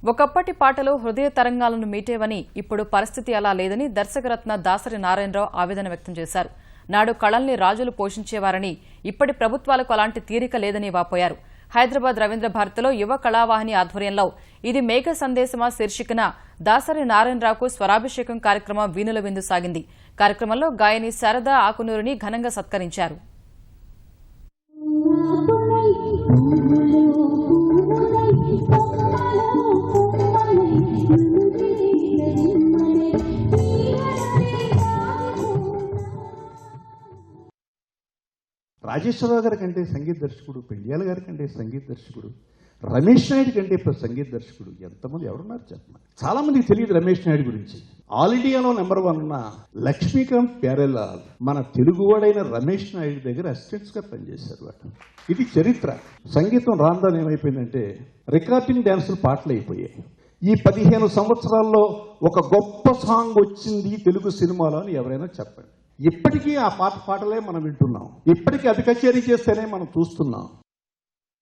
ఒకప్పటి పాటలు హృదయ తరంగాలను మీటేవని ఇప్పుడు పరిస్థితి అలా లేదని దర్శకరత్న దాసరి నారాయణరావు ఆవేదన వ్యక్తం చేశారు. నాడు కళల్ని రాజులు పోషించేవారని ఇప్పటి ప్రభుత్వాలకు అలాంటి తీరిక లేదని వాపోయారు. హైదరాబాద్ రవీంద్ర భారతిలో యువ కళావాహిని ఆధ్వర్యంలో ఇది మేఘ సందేశమా శీర్షికన దాసరి నారాయణరావుకు స్వరాభిషేకం కార్యక్రమం వీణుల విందు సాగింది. కార్యక్రమంలో గాయని శారద ఆకునూరిని ఘనంగా సత్కరించారు. రాజేశ్వరరావు గారి కంటే సంగీత దర్శకుడు, పెండియాల గారి కంటే సంగీత దర్శకుడు, రమేష్ నాయుడు కంటే సంగీత దర్శకుడు ఎంతమంది ఎవరున్నారు చెప్పండి. చాలా మందికి తెలియదు రమేష్ నాయుడు గురించి. ఆల్ ఇండియాలో నెంబర్ 1 ఉన్న లక్ష్మీకాంత్ ప్యారేలాల్ మన తెలుగువాడైన రమేష్ నాయుడు దగ్గర అసిస్టెంట్స్ గా పనిచేశారు. వాటి ఇది చరిత్ర. సంగీతం రాందాన్ ఏమైపోయిందంటే రికార్డింగ్ డాన్సులు పాటలు అయిపోయాయి. ఈ 15 సంవత్సరాల్లో ఒక గొప్ప సాంగ్ వచ్చింది తెలుగు సినిమాలో అని ఎవరైనా చెప్పండి. ఇప్పటికీ ఆ పాటలే మనం వింటున్నాం. ఇప్పటికీ అది కచేరీ చేస్తేనే మనం చూస్తున్నాం.